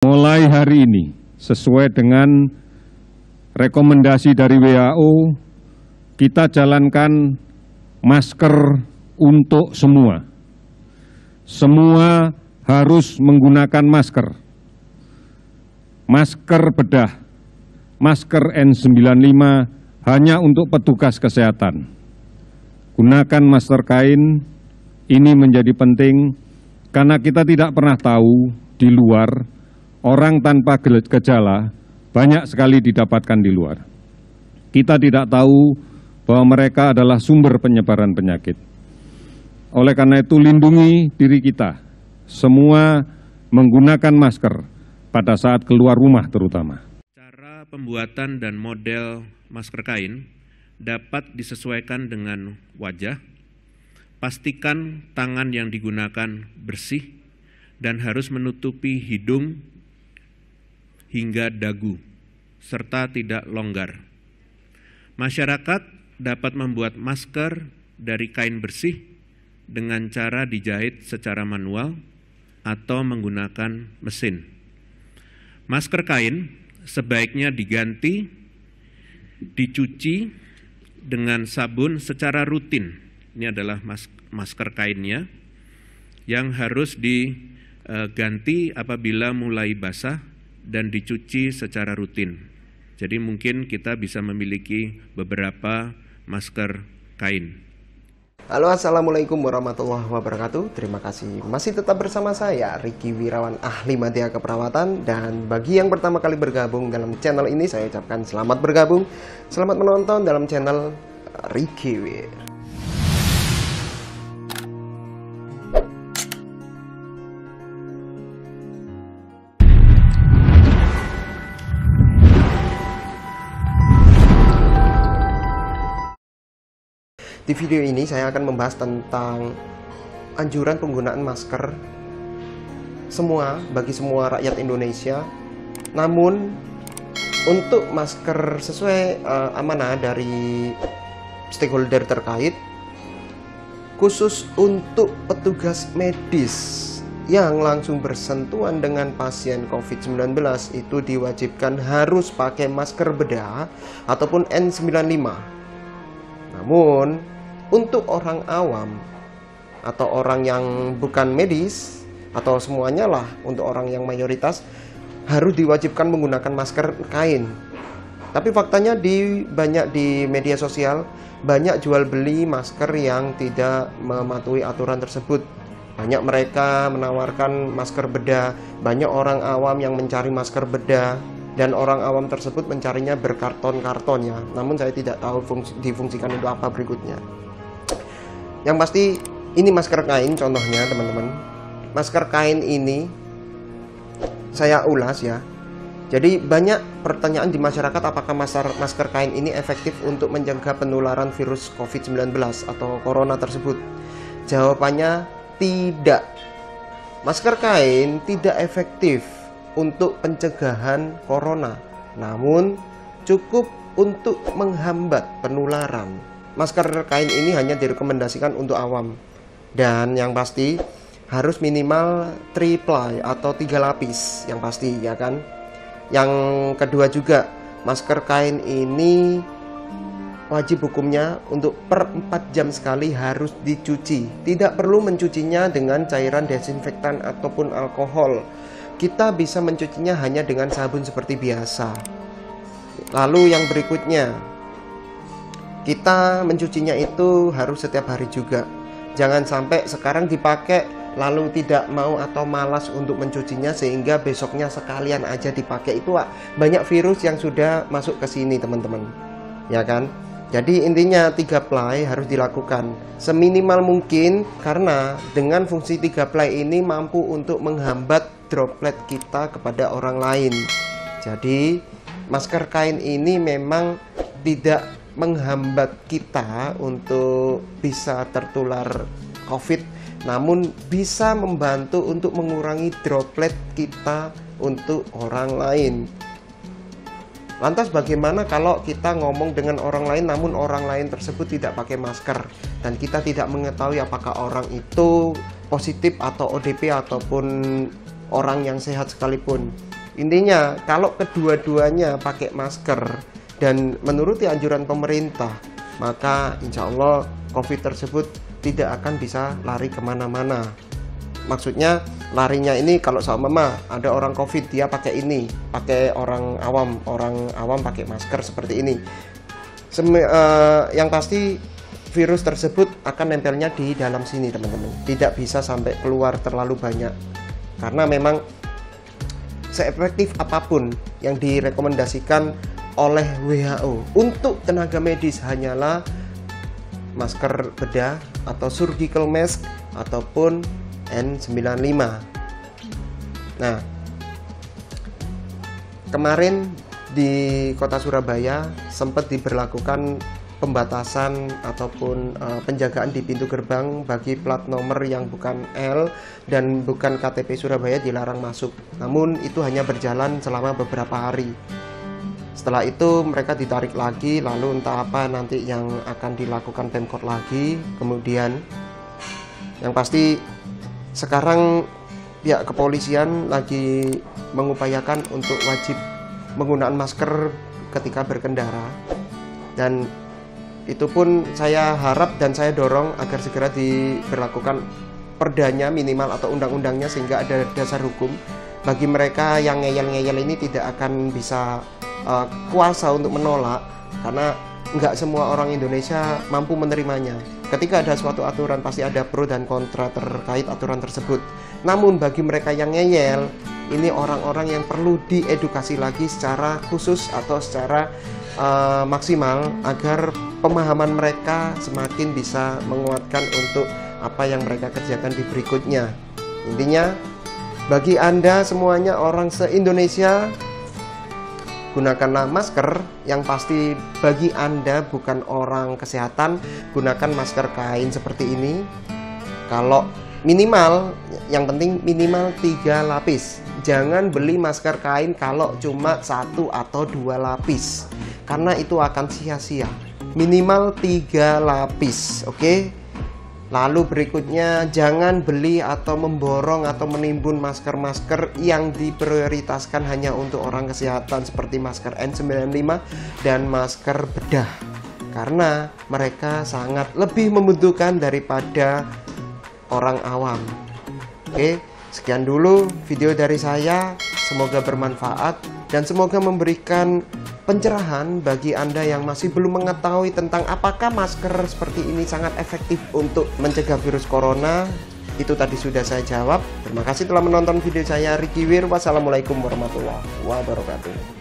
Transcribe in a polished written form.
Mulai hari ini, sesuai dengan rekomendasi dari WHO, kita jalankan masker untuk semua. Semua harus menggunakan masker. Masker bedah, masker N95 hanya untuk petugas kesehatan. Gunakan masker kain, ini menjadi penting karena kita tidak pernah tahu di luar orang tanpa gejala banyak sekali didapatkan di luar. Kita tidak tahu bahwa mereka adalah sumber penyebaran penyakit. Oleh karena itu, lindungi diri kita, semua menggunakan masker pada saat keluar rumah terutama. Cara pembuatan dan model masker kain dapat disesuaikan dengan wajah. Pastikan tangan yang digunakan bersih dan harus menutupi hidung hingga dagu, serta tidak longgar. Masyarakat dapat membuat masker dari kain bersih dengan cara dijahit secara manual atau menggunakan mesin. Masker kain sebaiknya diganti, dicuci dengan sabun secara rutin. Ini adalah masker kainnya yang harus diganti apabila mulai basah dan dicuci secara rutin. Jadi mungkin kita bisa memiliki beberapa masker kain. Halo, assalamualaikum warahmatullahi wabarakatuh. Terima kasih masih tetap bersama saya Ricky Wirawan, ahli media keperawatan. Dan bagi yang pertama kali bergabung dalam channel ini, saya ucapkan selamat bergabung, selamat menonton dalam channel Ricky Wir. Di video ini saya akan membahas tentang anjuran penggunaan masker bagi semua rakyat Indonesia. Namun untuk masker sesuai amanah dari stakeholder terkait, khusus untuk petugas medis yang langsung bersentuhan dengan pasien COVID-19 itu diwajibkan harus pakai masker bedah ataupun N95. Namun untuk orang awam atau orang yang bukan medis atau semuanya lah, untuk orang yang mayoritas harus diwajibkan menggunakan masker kain. Tapi faktanya banyak di media sosial banyak jual beli masker yang tidak mematuhi aturan tersebut. Banyak mereka menawarkan masker bedah, banyak orang awam yang mencari masker bedah, dan orang awam tersebut mencarinya berkarton-karton ya. Namun saya tidak tahu difungsikan untuk apa berikutnya. Yang pasti ini masker kain contohnya teman-teman. Masker kain ini saya ulas ya. Jadi banyak pertanyaan di masyarakat, apakah masker kain ini efektif untuk mencegah penularan virus COVID-19 atau corona tersebut? Jawabannya tidak. Masker kain tidak efektif untuk pencegahan corona, namun cukup untuk menghambat penularan. Masker kain ini hanya direkomendasikan untuk awam, dan yang pasti harus minimal 3 ply atau 3 lapis yang pasti ya kan. Yang kedua juga, masker kain ini wajib hukumnya untuk per 4 jam sekali harus dicuci. Tidak perlu mencucinya dengan cairan desinfektan ataupun alkohol. Kita bisa mencucinya hanya dengan sabun seperti biasa. Lalu yang berikutnya, kita mencucinya itu harus setiap hari juga. Jangan sampai sekarang dipakai lalu tidak mau atau malas untuk mencucinya sehingga besoknya sekalian aja dipakai. Itu banyak virus yang sudah masuk ke sini teman-teman, ya kan? Jadi intinya 3 ply harus dilakukan seminimal mungkin, karena dengan fungsi 3 ply ini mampu untuk menghambat droplet kita kepada orang lain. Jadi masker kain ini memang tidak menghambat kita untuk bisa tertular COVID, namun bisa membantu untuk mengurangi droplet kita untuk orang lain. Lantas bagaimana kalau kita ngomong dengan orang lain namun orang lain tersebut tidak pakai masker dan kita tidak mengetahui apakah orang itu positif atau ODP ataupun orang yang sehat sekalipun. Intinya kalau kedua-duanya pakai masker dan menuruti anjuran pemerintah, maka insya Allah COVID tersebut tidak akan bisa lari kemana-mana. Maksudnya larinya ini kalau sama ada orang COVID dia pakai ini, pakai orang awam pakai masker seperti ini. Yang pasti virus tersebut akan nempelnya di dalam sini teman-teman, tidak bisa sampai keluar terlalu banyak. Karena memang seefektif apapun yang direkomendasikan oleh WHO untuk tenaga medis hanyalah masker bedah atau surgical mask ataupun N95. Nah, kemarin di kota Surabaya sempat diberlakukan pembatasan ataupun penjagaan di pintu gerbang bagi plat nomor yang bukan L dan bukan KTP Surabaya dilarang masuk. Namun itu hanya berjalan selama beberapa hari. Setelah itu mereka ditarik lagi, lalu entah apa nanti yang akan dilakukan Pemkot lagi. Kemudian yang pasti sekarang pihak kepolisian lagi mengupayakan untuk wajib menggunakan masker ketika berkendara, dan itu pun saya harap dan saya dorong agar segera diberlakukan perdanya minimal atau undang-undangnya sehingga ada dasar hukum bagi mereka yang ngeyel-ngeyel ini tidak akan bisa kuasa untuk menolak, karena nggak semua orang Indonesia mampu menerimanya. Ketika ada suatu aturan pasti ada pro dan kontra terkait aturan tersebut. Namun bagi mereka yang ngeyel, ini orang-orang yang perlu diedukasi lagi secara khusus atau secara maksimal agar pemahaman mereka semakin bisa menguatkan untuk apa yang mereka kerjakan di berikutnya. Intinya bagi Anda semuanya orang se-Indonesia, gunakanlah masker. Yang pasti bagi Anda bukan orang kesehatan, gunakan masker kain seperti ini. Kalau minimal, yang penting minimal 3 lapis. Jangan beli masker kain kalau cuma 1 atau 2 lapis, karena itu akan sia-sia. Minimal 3 lapis, oke? Lalu berikutnya, jangan beli atau memborong atau menimbun masker-masker yang diprioritaskan hanya untuk orang kesehatan seperti masker N95 dan masker bedah, karena mereka sangat lebih membutuhkan daripada orang awam. Oke, sekian dulu video dari saya. Semoga bermanfaat dan semoga memberikan pencerahan bagi Anda yang masih belum mengetahui tentang apakah masker seperti ini sangat efektif untuk mencegah virus corona. Itu tadi sudah saya jawab. Terima kasih telah menonton video saya. Ricky Wir. Wassalamualaikum warahmatullahi wabarakatuh.